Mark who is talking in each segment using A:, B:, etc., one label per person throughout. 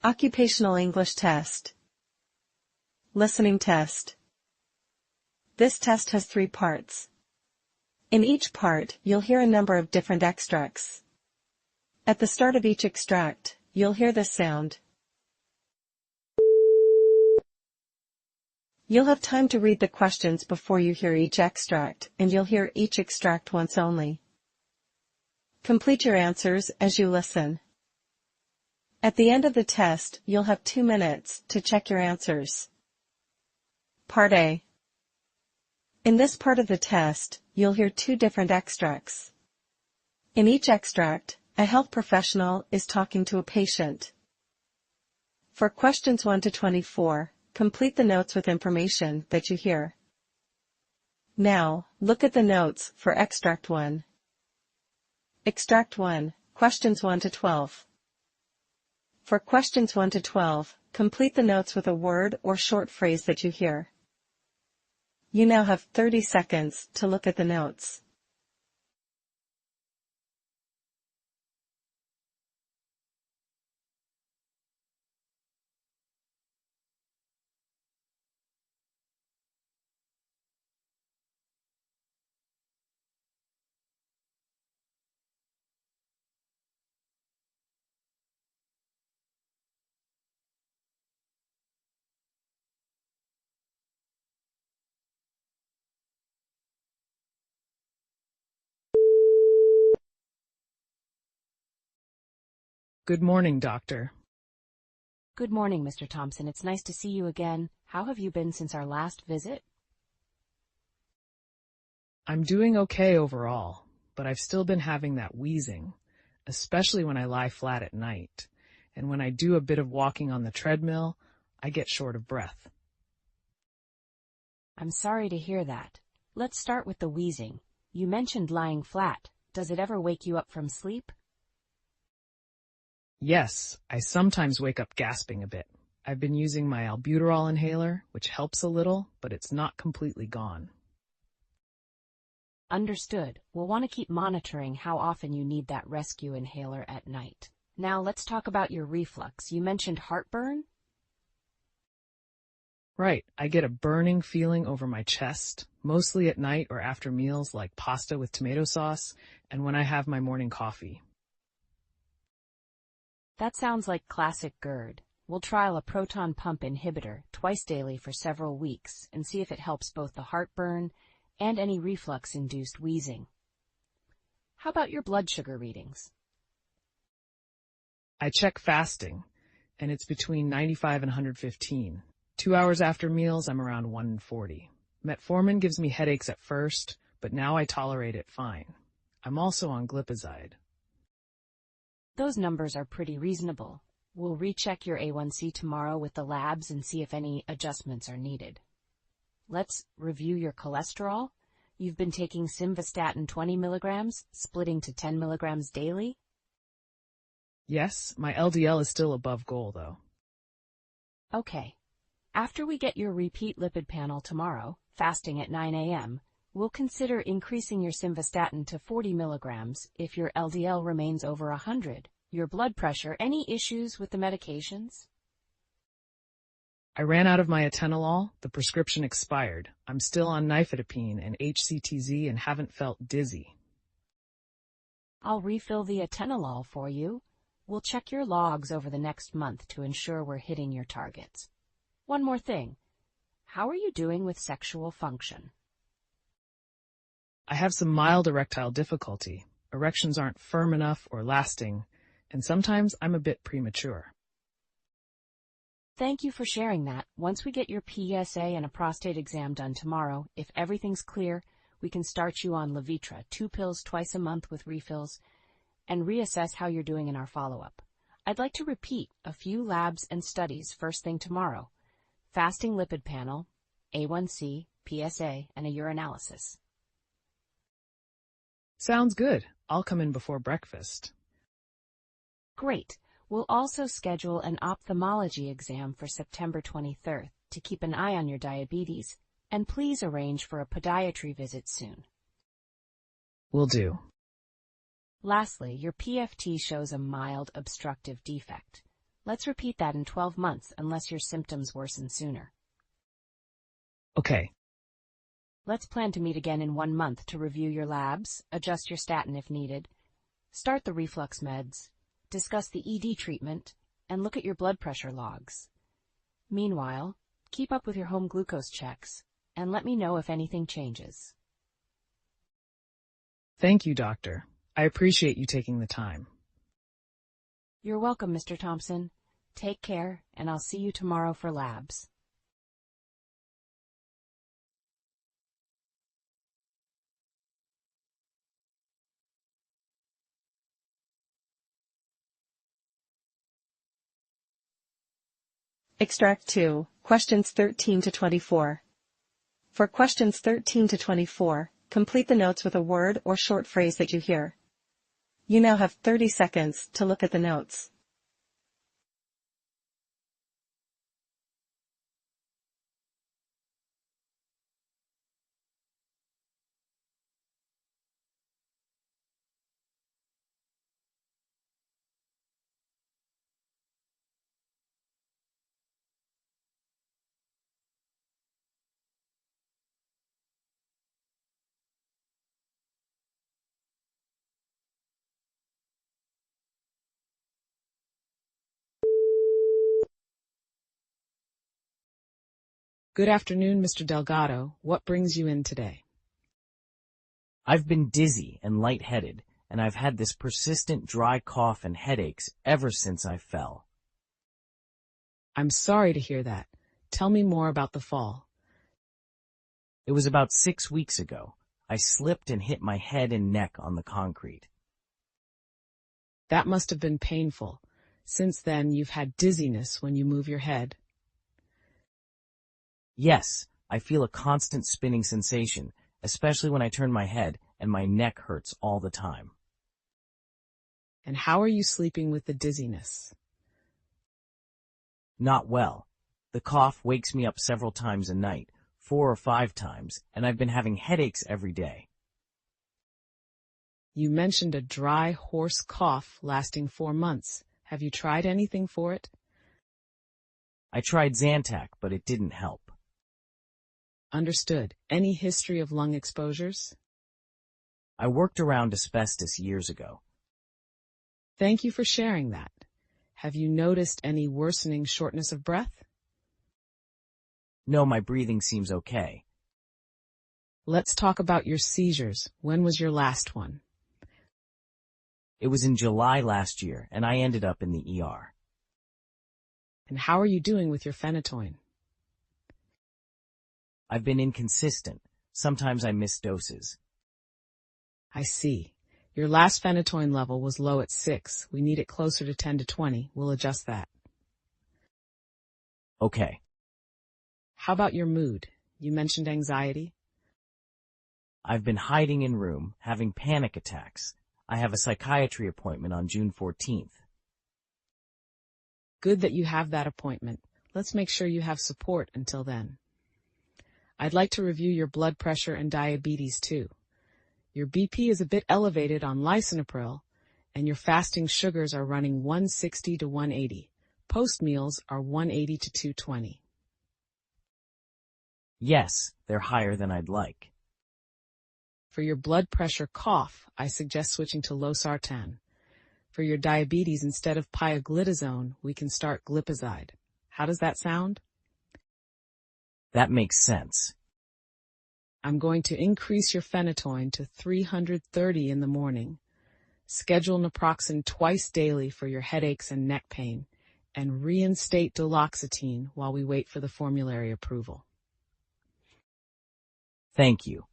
A: Occupational English Test. Listening Test. This test has 3 parts. In each part, you'll hear a number of different extracts. At the start of each extract, you'll hear this sound. You'll have time to read the questions before you hear each extract, and you'll hear each extract once only. Complete your answers as you listen. At the end of the test, you'll have 2 minutes to check your answers. Part A. In this part of the test, you'll hear 2 different extracts. In each extract, a health professional is talking to a patient. For questions 1 to 24, complete the notes with information that you hear. Now, look at the notes for Extract 1. Extract 1, questions 1 to 12. For questions 1 to 12, complete the notes with a word or short phrase that you hear. You now have 30 seconds to look at the notes.
B: Good morning, Doctor.
C: Good morning, Mr. Thompson. It's nice to see you again. How have you been since our last visit?
B: I'm doing okay overall, but I've still been having that wheezing, especially when I lie flat at night. And when I do a bit of walking on the treadmill, I get short of breath.
C: I'm sorry to hear that. Let's start with the wheezing. You mentioned lying flat. Does it ever wake you up from sleep?
B: Yes, I sometimes wake up gasping a bit. I've been using my albuterol inhaler, which helps a little, but it's not completely gone.
C: Understood. We'll want to keep monitoring how often you need that rescue inhaler at night. Now let's talk about your reflux. You mentioned heartburn?
B: Right, I get a burning feeling over my chest, mostly at night or after meals like pasta with tomato sauce, and when I have my morning coffee.
C: That sounds like classic GERD. We'll trial a proton pump inhibitor twice daily for several weeks and see if it helps both the heartburn and any reflux-induced wheezing. How about your blood sugar readings?
B: I check fasting, and it's between 95 and 115. 2 hours after meals, I'm around 140. Metformin gives me headaches at first, but now I tolerate it fine. I'm also on glipizide.
C: Those numbers are pretty reasonable. We'll recheck your A1C tomorrow with the labs and see if any adjustments are needed. Let's review your cholesterol. You've been taking simvastatin 20 milligrams, splitting to 10 milligrams daily?
B: Yes, my LDL is still above goal, though.
C: Okay. After we get your repeat lipid panel tomorrow, fasting at 9 a.m., we'll consider increasing your simvastatin to 40 milligrams if your LDL remains over 100. Your blood pressure, any issues with the medications?
B: I ran out of my atenolol, the prescription expired. I'm still on nifedipine and HCTZ and haven't felt dizzy.
C: I'll refill the atenolol for you. We'll check your logs over the next month to ensure we're hitting your targets. One more thing. How are you doing with sexual function?
B: I have some mild erectile difficulty. Erections aren't firm enough or lasting, and sometimes I'm a bit premature.
C: Thank you for sharing that. Once we get your PSA and a prostate exam done tomorrow, if everything's clear, we can start you on Levitra, 2 pills twice a month with refills, and reassess how you're doing in our follow-up. I'd like to repeat a few labs and studies first thing tomorrow. Fasting lipid panel, A1C, PSA, and a urinalysis.
B: Sounds good. I'll come in before breakfast.
C: Great. We'll also schedule an ophthalmology exam for September 23rd to keep an eye on your diabetes, and please arrange for a podiatry visit soon.
B: Will do.
C: Lastly, your PFT shows a mild obstructive defect. Let's repeat that in 12 months unless your symptoms worsen sooner.
B: Okay.
C: Let's plan to meet again in 1 month to review your labs, adjust your statin if needed, start the reflux meds, discuss the ED treatment, and look at your blood pressure logs. Meanwhile, keep up with your home glucose checks, and let me know if anything changes.
B: Thank you, doctor. I appreciate you taking the time.
C: You're welcome, Mr. Thompson. Take care, and I'll see you tomorrow for labs.
A: Extract 2, questions 13 to 24. For questions 13 to 24, complete the notes with a word or short phrase that you hear. You now have 30 seconds to look at the notes.
B: Good afternoon, Mr. Delgado. What brings you in today?
D: I've been dizzy and lightheaded, and I've had this persistent dry cough and headaches ever since I fell.
B: I'm sorry to hear that. Tell me more about the fall.
D: It was about 6 weeks ago. I slipped and hit my head and neck on the concrete.
B: That must have been painful. Since then, you've had dizziness when you move your head.
D: Yes, I feel a constant spinning sensation, especially when I turn my head, and my neck hurts all the time.
B: And how are you sleeping with the dizziness?
D: Not well. The cough wakes me up several times a night, 4 or 5 times, and I've been having headaches every day.
B: You mentioned a dry, hoarse cough lasting 4 months. Have you tried anything for it?
D: I tried Zantac, but it didn't help.
B: Understood. Any history of lung exposures?
D: I worked around asbestos years ago.
B: Thank you for sharing that. Have you noticed any worsening shortness of breath?
D: No, my breathing seems okay.
B: Let's talk about your seizures. When was your last one?
D: It was in July last year, and I ended up in the ER.
B: And how are you doing with your phenytoin?
D: I've been inconsistent. Sometimes I miss doses.
B: I see. Your last phenytoin level was low at 6. We need it closer to 10 to 20. We'll adjust that.
D: Okay.
B: How about your mood? You mentioned anxiety.
D: I've been hiding in room, having panic attacks. I have a psychiatry appointment on June 14th.
B: Good that you have that appointment. Let's make sure you have support until then. I'd like to review your blood pressure and diabetes too. Your BP is a bit elevated on lisinopril, and your fasting sugars are running 160 to 180. Post meals are 180 to 220.
D: Yes, they're higher than I'd like.
B: For your blood pressure cough, I suggest switching to losartan. For your diabetes, instead of pioglitazone, we can start glipizide. How does that sound?
D: That makes sense.
B: I'm going to increase your phenytoin to 330 in the morning. Schedule naproxen twice daily for your headaches and neck pain, and reinstate duloxetine while we wait for the formulary approval.
D: Thank you.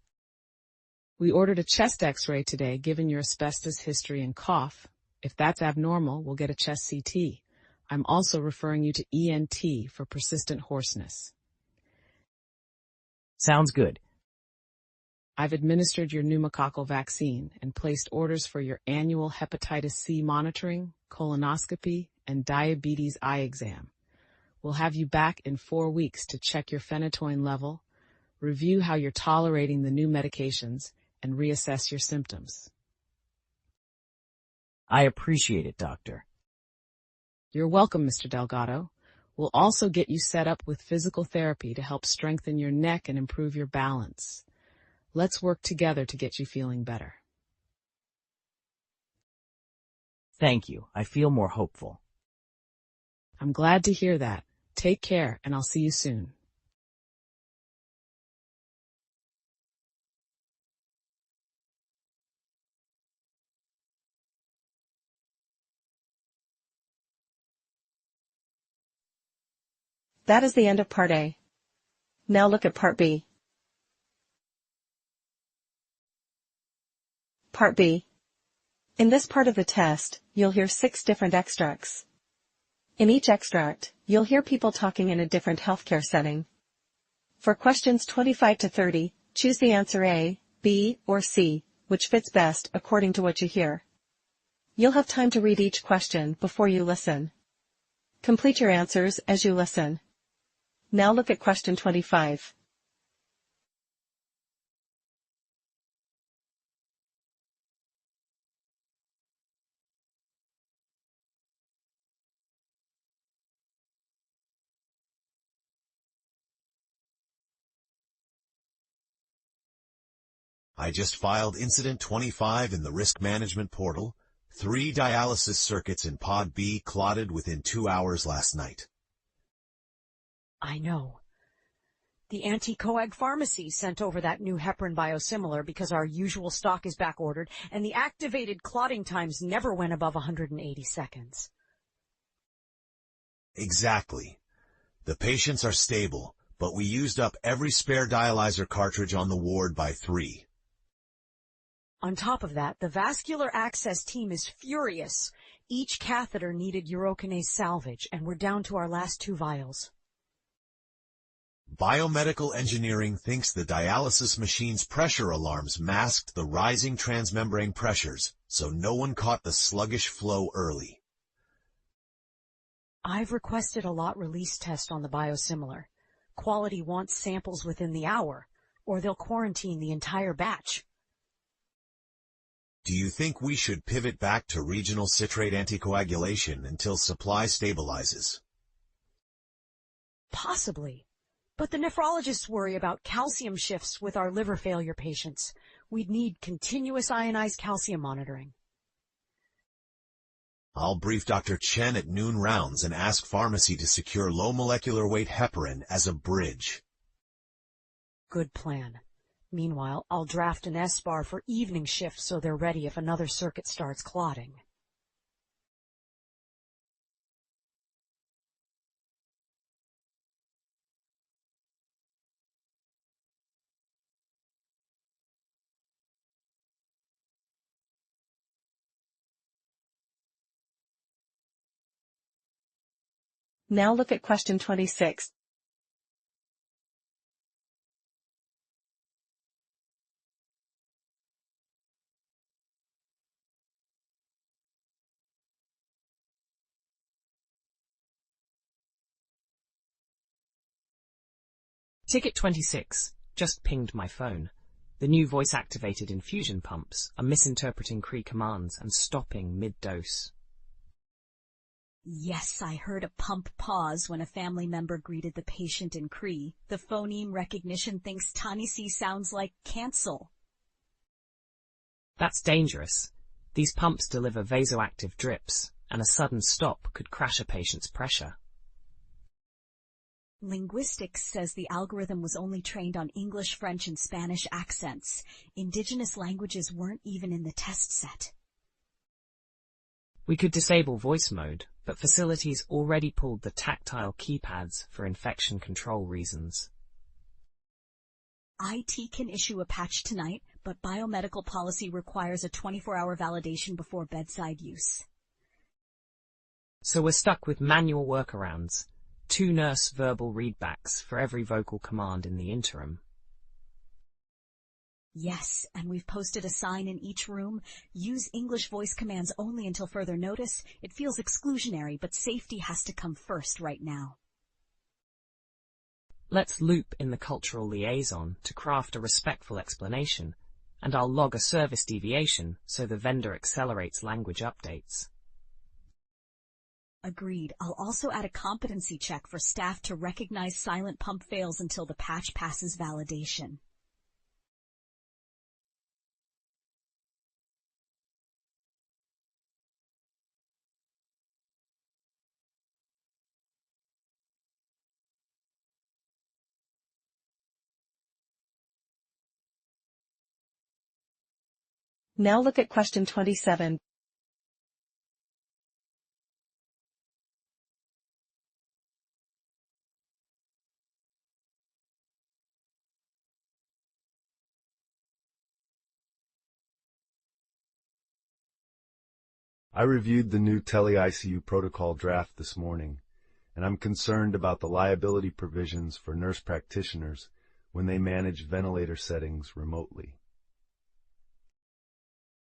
B: We ordered a chest x-ray today given your asbestos history and cough. If that's abnormal, we'll get a chest CT. I'm also referring you to ENT for persistent hoarseness.
D: Sounds good.
B: I've administered your pneumococcal vaccine and placed orders for your annual hepatitis C monitoring, colonoscopy, and diabetes eye exam. We'll have you back in 4 weeks to check your phenytoin level, review how you're tolerating the new medications, and reassess your symptoms.
D: I appreciate it, doctor.
B: You're welcome, Mr. Delgado. We'll also get you set up with physical therapy to help strengthen your neck and improve your balance. Let's work together to get you feeling better.
D: Thank you. I feel more hopeful.
B: I'm glad to hear that. Take care, and I'll see you soon.
A: That is the end of Part A. Now look at Part B. Part B. In this part of the test, you'll hear 6 different extracts. In each extract, you'll hear people talking in a different healthcare setting. For questions 25 to 30, choose the answer A, B, or C, which fits best according to what you hear. You'll have time to read each question before you listen. Complete your answers as you listen. Now look at question 25.
E: I just filed Incident 25 in the Risk Management Portal. 3 dialysis circuits in Pod B clotted within 2 hours last night.
F: I know. The anti-coag pharmacy sent over that new heparin biosimilar because our usual stock is backordered, and the activated clotting times never went above 180 seconds.
E: Exactly. The patients are stable, but we used up every spare dialyzer cartridge on the ward by 3.
F: On top of that, the vascular access team is furious. Each catheter needed urokinase salvage, and we're down to our last 2 vials.
E: Biomedical engineering thinks the dialysis machine's pressure alarms masked the rising transmembrane pressures, so no one caught the sluggish flow early.
F: I've requested a lot release test on the biosimilar. Quality wants samples within the hour, or they'll quarantine the entire batch.
E: Do you think we should pivot back to regional citrate anticoagulation until supply stabilizes?
F: Possibly. But the nephrologists worry about calcium shifts with our liver failure patients. We'd need continuous ionized calcium monitoring.
E: I'll brief Dr. Chen at noon rounds and ask pharmacy to secure low molecular weight heparin as a bridge.
F: Good plan. Meanwhile, I'll draft an SBAR for evening shift so they're ready if another circuit starts clotting.
A: Now look at question 26.
D: Ticket 26. Just pinged my phone. The new voice-activated infusion pumps are misinterpreting Cree commands and stopping mid-dose.
G: Yes, I heard a pump pause when a family member greeted the patient in Cree. The phoneme recognition thinks Tanisi sounds like cancel.
D: That's dangerous. These pumps deliver vasoactive drips, and a sudden stop could crash a patient's pressure.
G: Linguistics says the algorithm was only trained on English, French, and Spanish accents. Indigenous languages weren't even in the test set.
D: We could disable voice mode, but facilities already pulled the tactile keypads for infection control reasons.
G: IT can issue a patch tonight, but biomedical policy requires a 24-hour validation before bedside use.
D: So we're stuck with manual workarounds. 2 nurse verbal readbacks for every vocal command in the interim.
G: Yes, and we've posted a sign in each room. Use English voice commands only until further notice. It feels exclusionary, but safety has to come first right now.
D: Let's loop in the cultural liaison to craft a respectful explanation, and I'll log a service deviation so the vendor accelerates language updates.
G: Agreed. I'll also add a competency check for staff to recognize silent pump fails until the patch passes validation.
A: Now look at question 27.
H: I reviewed the new tele-ICU protocol draft this morning, and I'm concerned about the liability provisions for nurse practitioners when they manage ventilator settings remotely.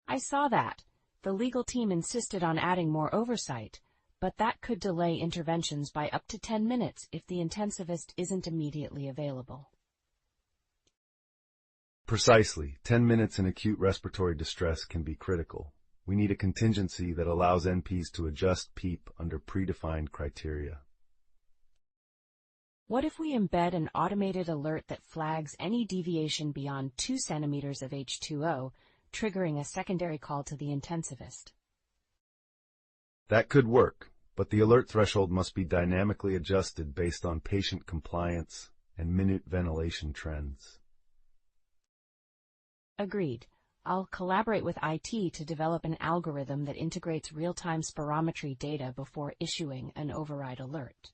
C: I saw that. The legal team insisted on adding more oversight, but that could delay interventions by up to 10 minutes if the intensivist isn't immediately available.
H: Precisely. 10 minutes in acute respiratory distress can be critical. We need a contingency that allows NPs to adjust PEEP under predefined criteria.
C: What if we embed an automated alert that flags any deviation beyond 2 centimeters of H2O, triggering a secondary call to the intensivist?
H: That could work, but the alert threshold must be dynamically adjusted based on patient compliance and minute ventilation trends.
C: Agreed. I'll collaborate with IT to develop an algorithm that integrates real-time spirometry data before issuing an override alert.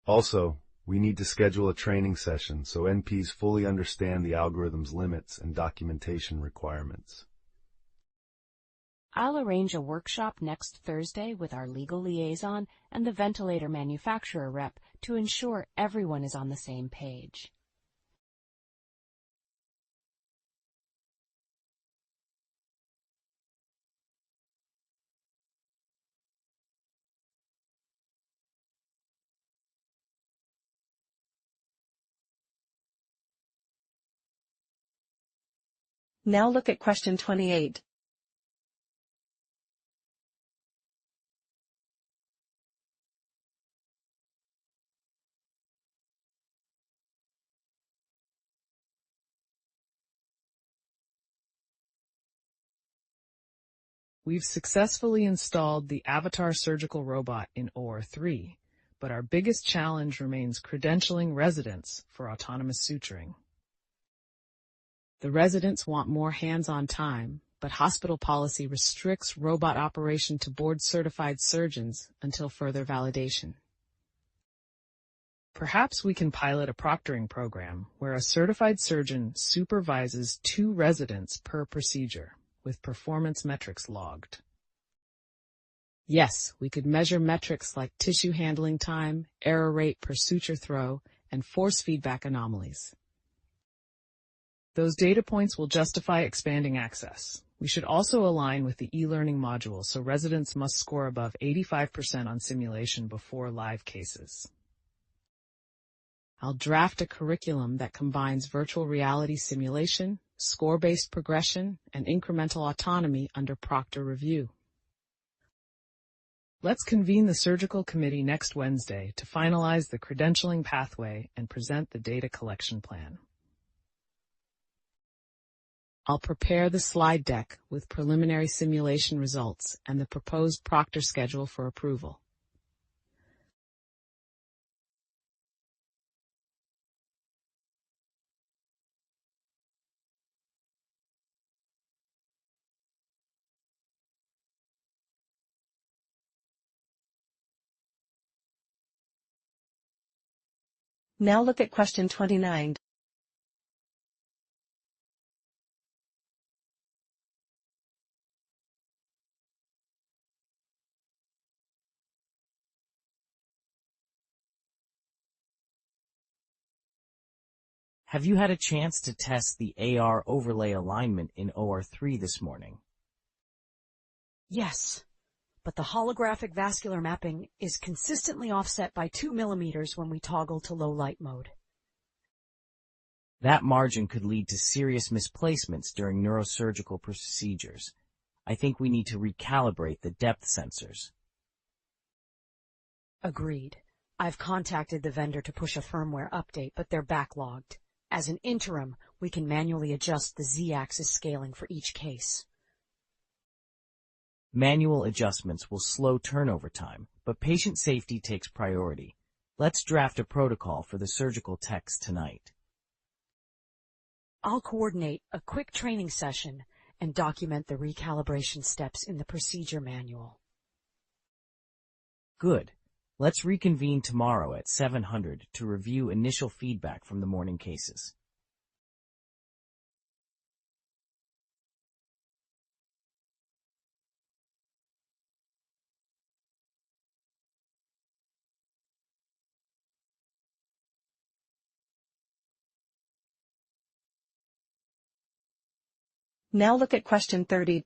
H: Also, we need to schedule a training session so NPs fully understand the algorithm's limits and documentation requirements.
C: I'll arrange a workshop next Thursday with our legal liaison and the ventilator manufacturer rep to ensure everyone is on the same page.
A: Now look at question 28.
B: We've successfully installed the Avatar surgical robot in OR3, but our biggest challenge remains credentialing residents for autonomous suturing. The residents want more hands-on time, but hospital policy restricts robot operation to board-certified surgeons until further validation. Perhaps we can pilot a proctoring program where a certified surgeon supervises 2 residents per procedure, with performance metrics logged. Yes, we could measure metrics like tissue handling time, error rate per suture throw, and force feedback anomalies. Those data points will justify expanding access. We should also align with the e-learning module so residents must score above 85% on simulation before live cases. I'll draft a curriculum that combines virtual reality simulation, score-based progression, and incremental autonomy under proctor review. Let's convene the surgical committee next Wednesday to finalize the credentialing pathway and present the data collection plan. I'll prepare the slide deck with preliminary simulation results and the proposed proctor schedule for approval.
A: Now look at question 29.
D: Have you had a chance to test the AR overlay alignment in OR3 this morning?
F: Yes, but the holographic vascular mapping is consistently offset by 2 millimeters when we toggle to low light mode.
D: That margin could lead to serious misplacements during neurosurgical procedures. I think we need to recalibrate the depth sensors.
F: Agreed. I've contacted the vendor to push a firmware update, but they're backlogged. As an interim, we can manually adjust the Z-axis scaling for each case.
I: Manual adjustments will slow turnover time, but patient safety takes priority. Let's draft a protocol for the surgical techs tonight.
F: I'll coordinate a quick training session and document the recalibration steps in the procedure manual.
I: Good. Let's reconvene tomorrow at 700 to review initial feedback from the morning cases.
A: Now look at question 30.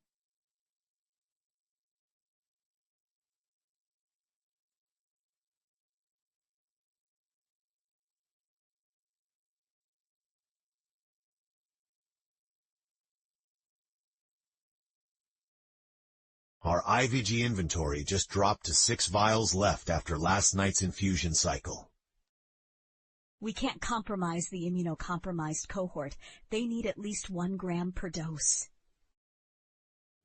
E: Our IVIG inventory just dropped to 6 vials left after last night's infusion cycle.
G: We can't compromise the immunocompromised cohort. They need at least 1 gram per dose.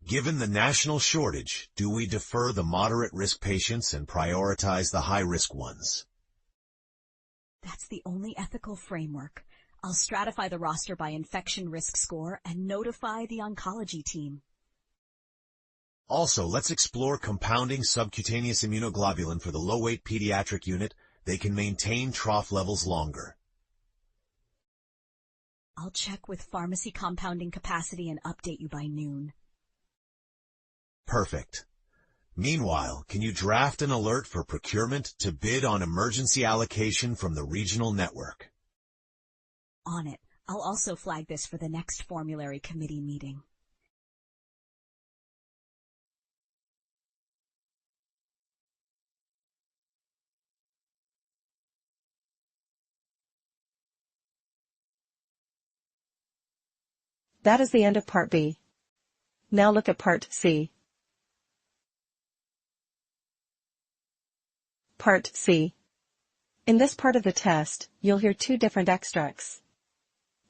E: Given the national shortage, do we defer the moderate-risk patients and prioritize the high-risk ones?
G: That's the only ethical framework. I'll stratify the roster by infection risk score and notify the oncology team.
E: Also, let's explore compounding subcutaneous immunoglobulin for the low-weight pediatric unit. They can maintain trough levels longer.
G: I'll check with pharmacy compounding capacity and update you by noon.
E: Perfect. Meanwhile, can you draft an alert for procurement to bid on emergency allocation from the regional network?
G: On it. I'll also flag this for the next formulary committee meeting.
A: That is the end of Part B. Now look at Part C. Part C. In this part of the test, you'll hear 2 different extracts.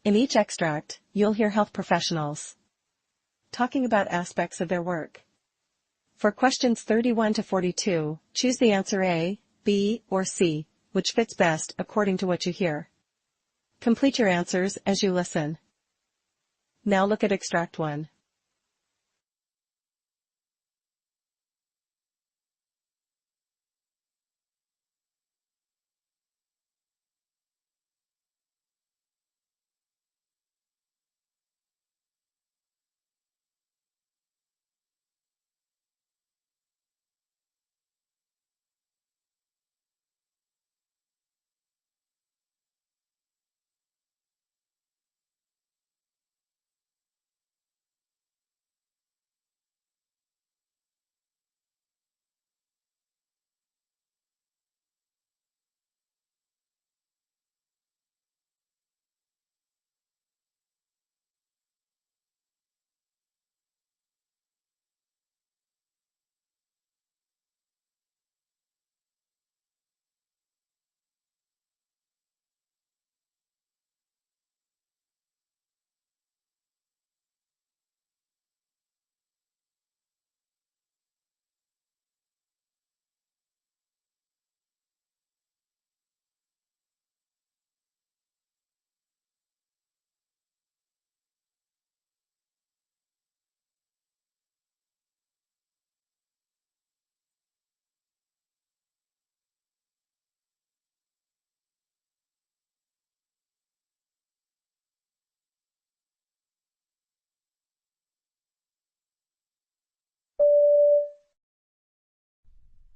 A: In each extract, you'll hear health professionals talking about aspects of their work. For questions 31 to 42, choose the answer A, B, or C, which fits best according to what you hear. Complete your answers as you listen. Now look at Extract 1.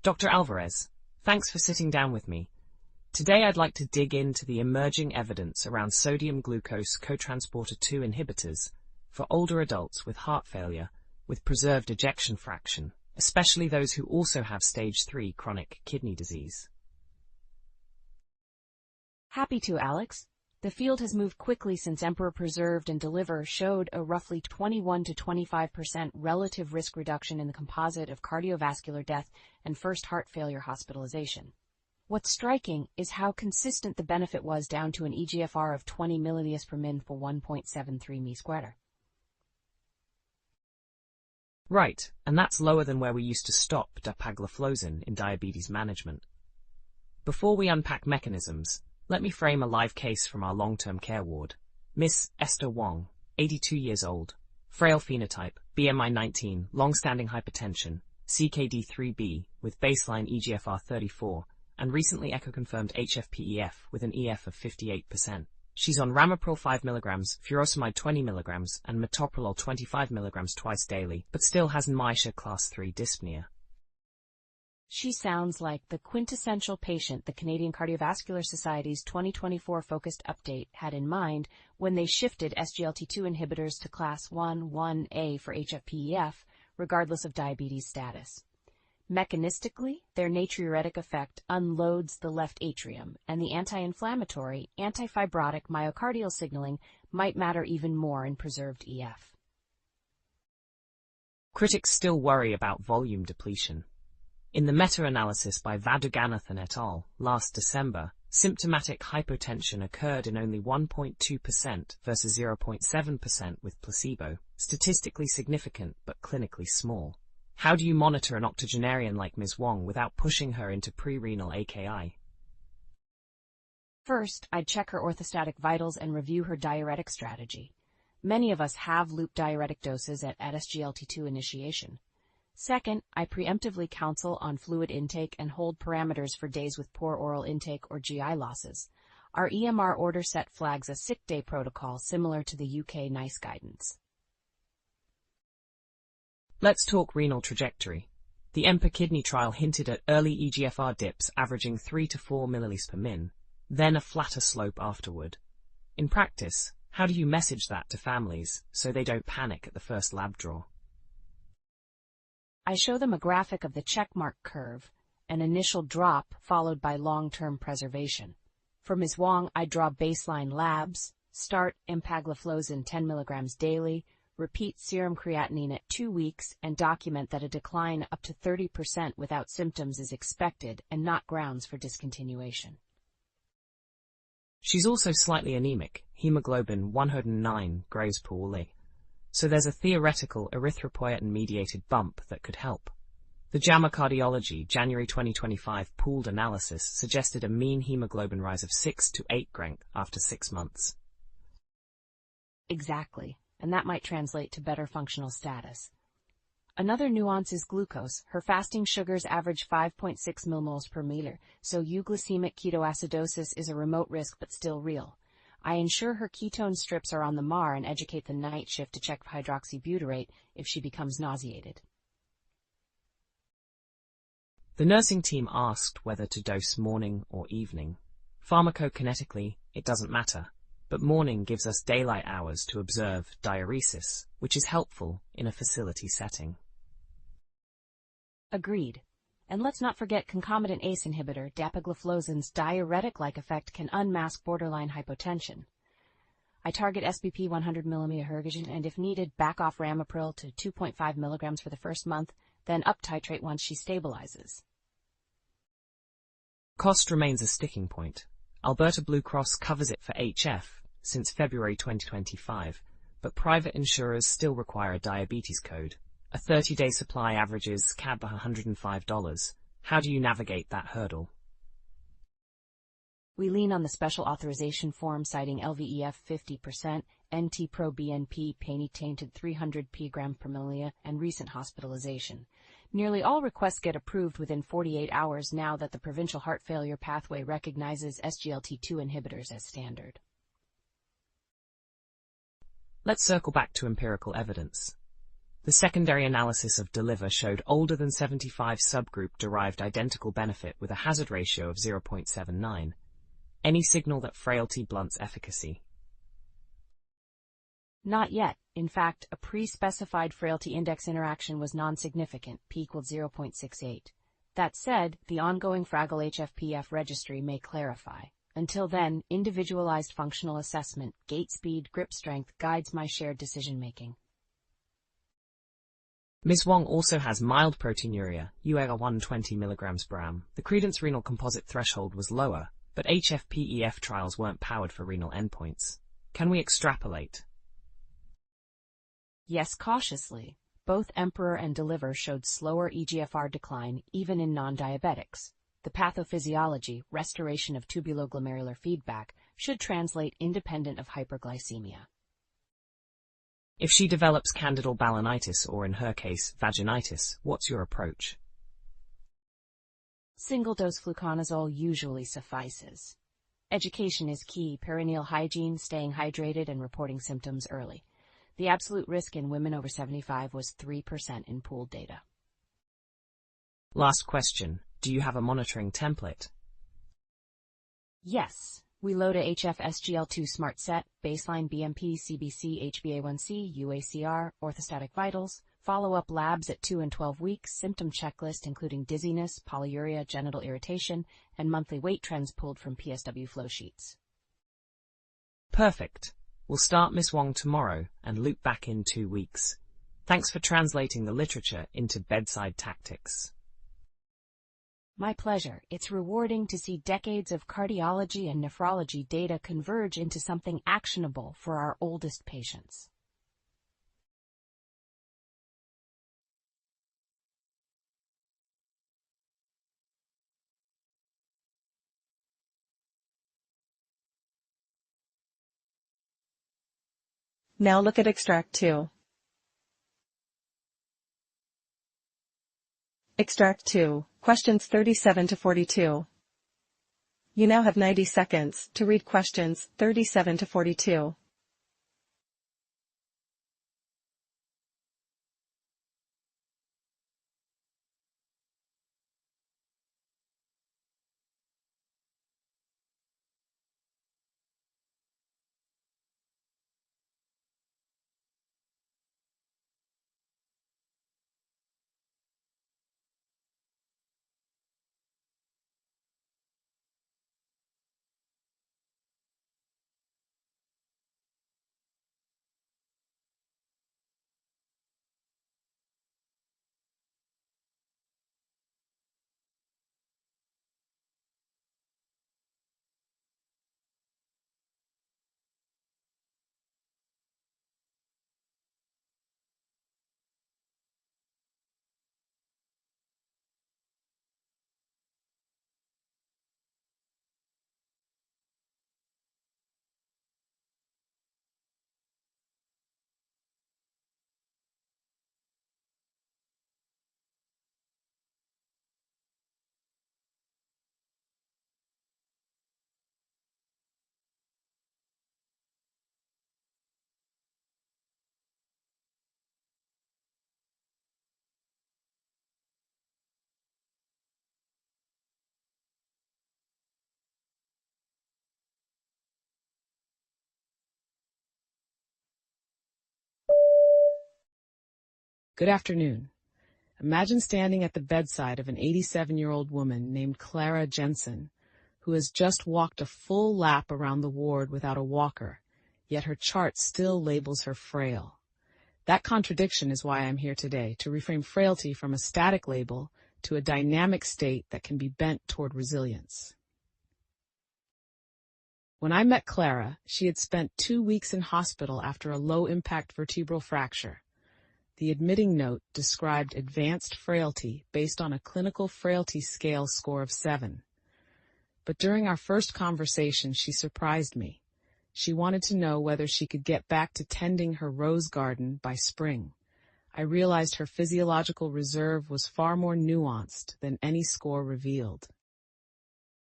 D: Dr. Alvarez, thanks for sitting down with me. Today I'd like to dig into the emerging evidence around sodium glucose cotransporter 2 inhibitors for older adults with heart failure with preserved ejection fraction, especially those who also have stage 3 chronic kidney disease.
C: Happy to, Alex. The field has moved quickly since Emperor Preserved and Deliver showed a roughly 21 to 25% relative risk reduction in the composite of cardiovascular death and first heart failure hospitalization. What's striking is how consistent the benefit was down to an eGFR of 20 milliliters per min for 1.73 mi squared.
D: Right, and that's lower than where we used to stop dapagliflozin in diabetes management. Before we unpack mechanisms, let me frame a live case from our long-term care ward. Miss Esther Wong, 82 years old, frail phenotype, BMI 19, long-standing hypertension, CKD3B with baseline eGFR 34, and recently echo-confirmed HFpEF with an EF of 58%. She's on ramipril 5 mg, furosemide 20 mg, and metoprolol 25 mg twice daily, but still has NYHA class 3 dyspnea.
C: She sounds like the quintessential patient the Canadian Cardiovascular Society's 2024 focused update had in mind when they shifted SGLT2 inhibitors to class 1-1A for HFpEF, regardless of diabetes status. Mechanistically, their natriuretic effect unloads the left atrium, and the anti-inflammatory, anti-fibrotic myocardial signaling might matter even more in preserved EF.
D: Critics still worry about volume depletion. In the meta-analysis by Vaduganathan et al. Last December, symptomatic hypotension occurred in only 1.2% versus 0.7% with placebo, statistically significant but clinically small. How do you monitor an octogenarian like Ms. Wong without pushing her into pre-renal AKI?
C: First, I'd check her orthostatic vitals and review her diuretic strategy. Many of us have loop diuretic doses at SGLT2 initiation. Second, I preemptively counsel on fluid intake and hold parameters for days with poor oral intake or GI losses. Our EMR order set flags a sick day protocol similar to the UK NICE guidance.
D: Let's talk renal trajectory. The EMPA-Kidney trial hinted at early eGFR dips averaging 3 to 4 milliliters per min, then a flatter slope afterward. In practice, how do you message that to families so they don't panic at the first lab draw?
C: I show them a graphic of the checkmark curve, an initial drop followed by long-term preservation. For Ms. Wong, I draw baseline labs, start empagliflozin 10 mg daily, repeat serum creatinine at 2 weeks, and document that a decline up to 30% without symptoms is expected and not grounds for discontinuation.
D: She's also slightly anemic, hemoglobin 109 grays per wall. So there's a theoretical erythropoietin-mediated bump that could help. The JAMA Cardiology January 2025 pooled analysis suggested a mean hemoglobin rise of 6 to 8 grank after 6 months.
C: Exactly, and that might translate to better functional status. Another nuance is glucose. Her fasting sugars average 5.6 millimoles per liter, so euglycemic ketoacidosis is a remote risk but still real. I ensure her ketone strips are on the MAR and educate the night shift to check hydroxybutyrate if she becomes nauseated.
D: The nursing team asked whether to dose morning or evening. Pharmacokinetically, it doesn't matter, but morning gives us daylight hours to observe diuresis, which is helpful in a facility setting.
C: Agreed. And let's not forget concomitant ACE inhibitor, dapagliflozin's diuretic-like effect can unmask borderline hypotension. I target SBP 100 mmHg and if needed, back off ramipril to 2.5 mg for the first month, then up-titrate once she stabilizes.
D: Cost remains a sticking point. Alberta Blue Cross covers it for HF since February 2025, but private insurers still require a diabetes code. A 30-day supply averages CAB $105. How do you navigate that hurdle?
C: We lean on the special authorization form citing LVEF 50%, NT-proBNP, pain-tainted 300 pg per milliliter, and recent hospitalization. Nearly all requests get approved within 48 hours now that the provincial heart failure pathway recognizes SGLT2 inhibitors as standard.
D: Let's circle back to empirical evidence. The secondary analysis of DELIVER showed older than 75 subgroup derived identical benefit with a hazard ratio of 0.79. Any signal that frailty blunts efficacy?
C: Not yet. In fact, a pre-specified frailty index interaction was non-significant, p = 0.68. That said, the ongoing Fragile HFpEF registry may clarify. Until then, individualized functional assessment, gait speed, grip strength guides my shared decision-making.
D: Ms. Wong also has mild proteinuria, UR 120 mg per gram. The Credence renal composite threshold was lower, but HFpEF trials weren't powered for renal endpoints. Can we extrapolate?
C: Yes, cautiously. Both Emperor and Deliver showed slower eGFR decline even in non-diabetics. The pathophysiology, restoration of tubuloglomerular feedback, should translate independent of hyperglycemia.
D: If she develops candidal balanitis or, in her case, vaginitis, what's your approach?
C: Single-dose fluconazole usually suffices. Education is key: perineal hygiene, staying hydrated, and reporting symptoms early. The absolute risk in women over 75 was 3% in pooled data.
D: Last question. Do you have a monitoring template?
C: Yes. We load a HF-SGL2 smart set, baseline BMP, CBC, HbA1c, UACR, orthostatic vitals, follow-up labs at 2 and 12 weeks, symptom checklist including dizziness, polyuria, genital irritation, and monthly weight trends pulled from PSW flow sheets.
D: Perfect. We'll start Ms. Wong tomorrow and loop back in 2 weeks. Thanks for translating the literature into bedside tactics.
C: My pleasure. It's rewarding to see decades of cardiology and nephrology data converge into something actionable for our oldest patients.
A: Now look at Extract 2. Extract 2, questions 37 to 42. You now have 90 seconds to read questions 37 to 42.
B: Good afternoon. Imagine standing at the bedside of an 87-year-old woman named Clara Jensen, who has just walked a full lap around the ward without a walker, yet her chart still labels her frail. That contradiction is why I'm here today, to reframe frailty from a static label to a dynamic state that can be bent toward resilience. When I met Clara, she had spent 2 weeks in hospital after a low-impact vertebral fracture. The admitting note described advanced frailty based on a clinical frailty scale score of 7. But during our first conversation, she surprised me. She wanted to know whether she could get back to tending her rose garden by spring. I realized her physiological reserve was far more nuanced than any score revealed.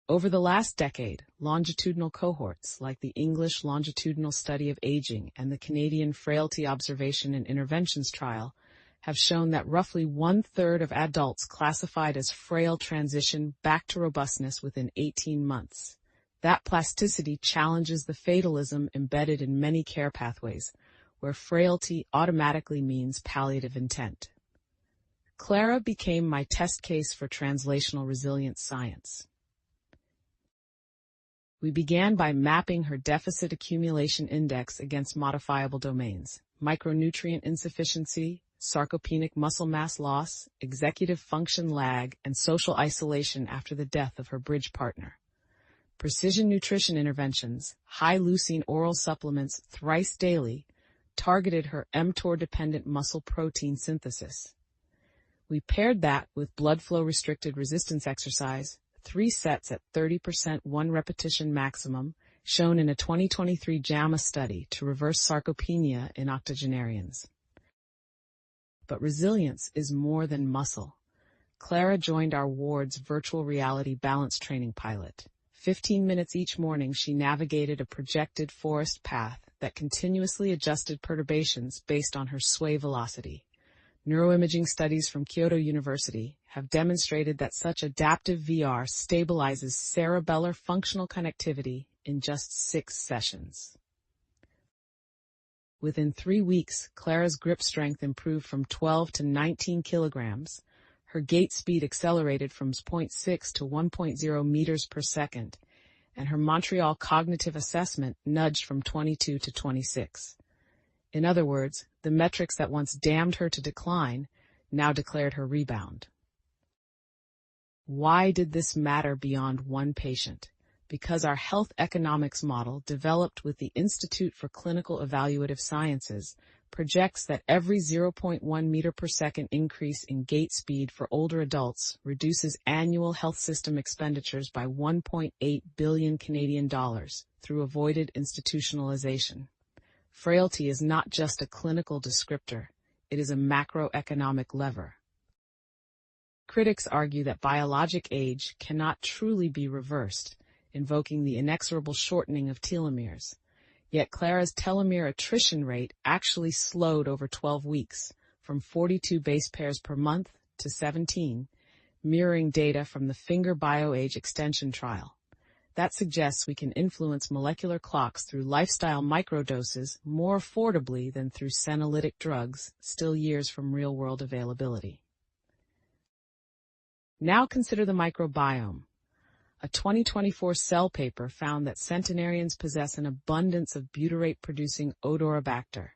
B: Over the last decade, longitudinal cohorts like the English Longitudinal Study of Aging and the Canadian Frailty Observation and Interventions Trial have shown that roughly 1/3 of adults classified as frail transition back to robustness within 18 months. That plasticity challenges the fatalism embedded in many care pathways, where frailty automatically means palliative intent. Clara became my test case for translational resilience science. We began by mapping her deficit accumulation index against modifiable domains: micronutrient insufficiency, sarcopenic muscle mass loss, executive function lag, and social isolation after the death of her bridge partner. Precision nutrition interventions, high leucine oral supplements thrice daily, targeted her mTOR-dependent muscle protein synthesis. We paired that with blood flow-restricted resistance exercise, 3 sets at 30% 1 repetition maximum, shown in a 2023 JAMA study to reverse sarcopenia in octogenarians. But resilience is more than muscle. Clara joined our ward's virtual reality balance training pilot. 15 minutes each morning, she navigated a projected forest path that continuously adjusted perturbations based on her sway velocity. Neuroimaging studies from Kyoto University have demonstrated that such adaptive VR stabilizes cerebellar functional connectivity in just 6 sessions. Within 3 weeks, Clara's grip strength improved from 12 to 19 kilograms. Her gait speed accelerated from 0.6 to 1.0 meters per second, and her Montreal cognitive assessment nudged from 22 to 26. In other words, the metrics that once damned her to decline now declared her rebound. Why did this matter beyond one patient? Because our health economics model, developed with the Institute for Clinical Evaluative Sciences, projects that every 0.1 meter per second increase in gait speed for older adults reduces annual health system expenditures by 1.8 billion Canadian dollars through avoided institutionalization. Frailty is not just a clinical descriptor, it is a macroeconomic lever. Critics argue that biologic age cannot truly be reversed, invoking the inexorable shortening of telomeres. Yet Clara's telomere attrition rate actually slowed over 12 weeks, from 42 base pairs per month to 17, mirroring data from the Finger BioAge extension trial. That suggests we can influence molecular clocks through lifestyle microdoses more affordably than through senolytic drugs, still years from real-world availability. Now consider the microbiome. A 2024 Cell paper found that centenarians possess an abundance of butyrate-producing Odorobacter.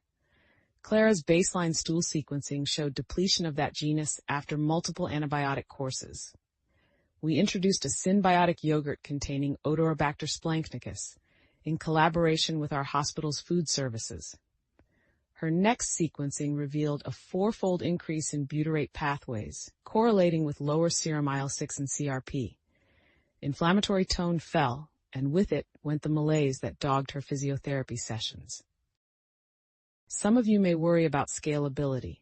B: Clara's baseline stool sequencing showed depletion of that genus after multiple antibiotic courses. We introduced a symbiotic yogurt containing Odorobacter splanchnicus in collaboration with our hospital's food services. Her next sequencing revealed a 4-fold increase in butyrate pathways, correlating with lower serum IL-6 and CRP. Inflammatory tone fell, and with it went the malaise that dogged her physiotherapy sessions. Some of you may worry about scalability.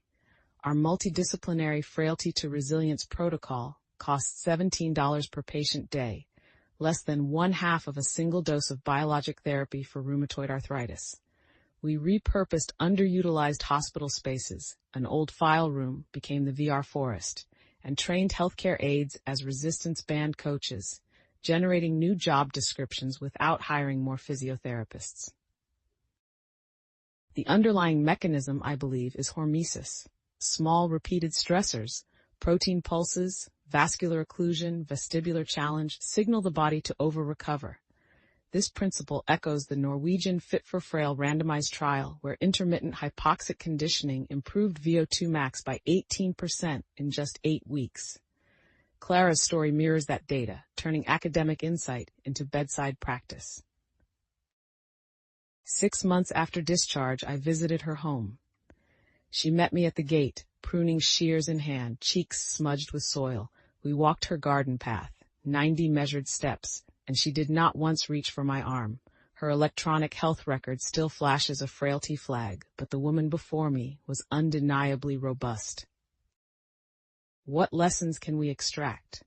B: Our multidisciplinary Frailty to Resilience protocol costs $17 per patient day, less than 1/2 of a single dose of biologic therapy for rheumatoid arthritis. We repurposed underutilized hospital spaces. An old file room became the VR forest, and trained healthcare aides as resistance band coaches, generating new job descriptions without hiring more physiotherapists. The underlying mechanism, I believe, is hormesis. Small repeated stressors, protein pulses, vascular occlusion, vestibular challenge, signal the body to over-recover. This principle echoes the Norwegian Fit for Frail randomized trial, where intermittent hypoxic conditioning improved VO2 max by 18% in just 8 weeks. Clara's story mirrors that data, turning academic insight into bedside practice. 6 months after discharge, I visited her home. She met me at the gate, pruning shears in hand, cheeks smudged with soil. We walked her garden path, 90 measured steps, and she did not once reach for my arm. Her electronic health record still flashes a frailty flag, but the woman before me was undeniably robust. What lessons can we extract?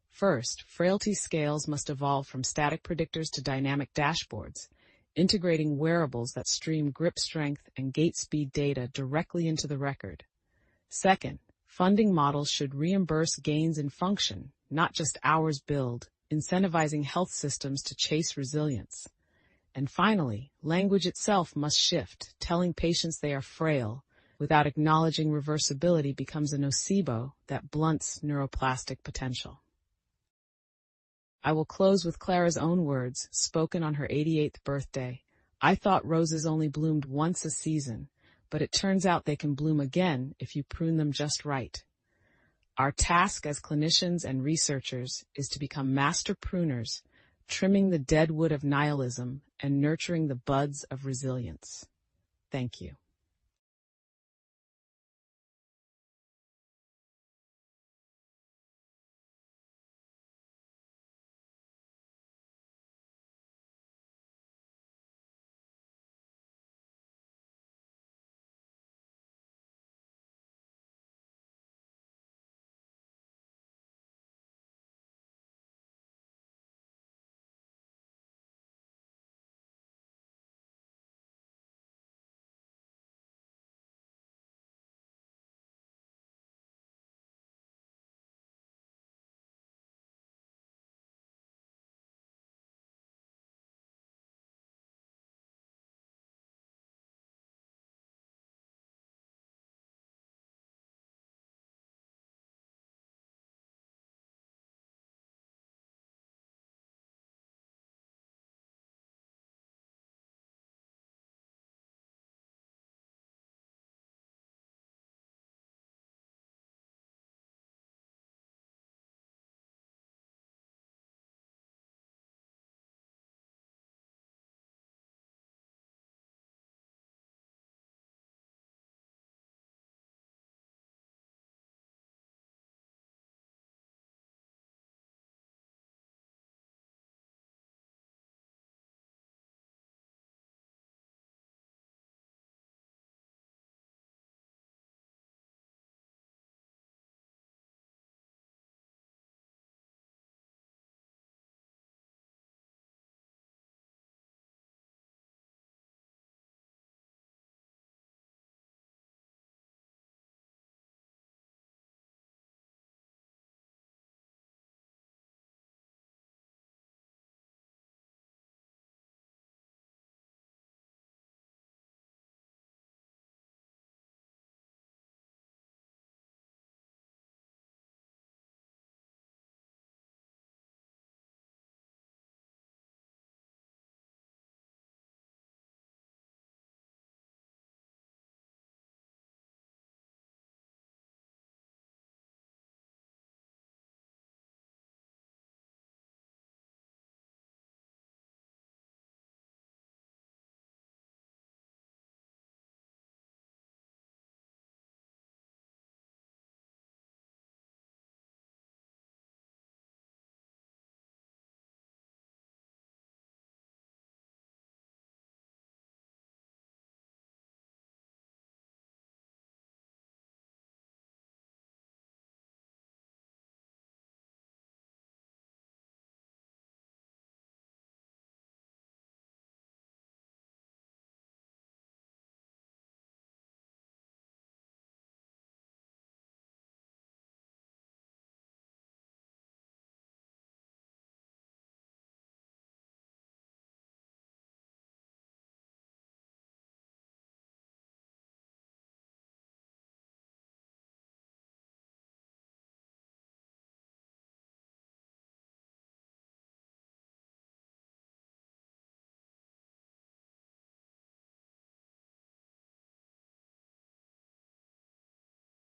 B: First, frailty scales must evolve from static predictors to dynamic dashboards, integrating wearables that stream grip strength and gait speed data directly into the record. Second, funding models should reimburse gains in function, not just hours billed, incentivizing health systems to chase resilience. And finally, language itself must shift. Telling patients they are frail without acknowledging reversibility becomes a nocebo that blunts neuroplastic potential. I will close with Clara's own words, spoken on her 88th birthday. I thought roses only bloomed once a season, but it turns out they can bloom again if you prune them just right. Our task as clinicians and researchers is to become master pruners, trimming the dead wood of nihilism and nurturing the buds of resilience. Thank you.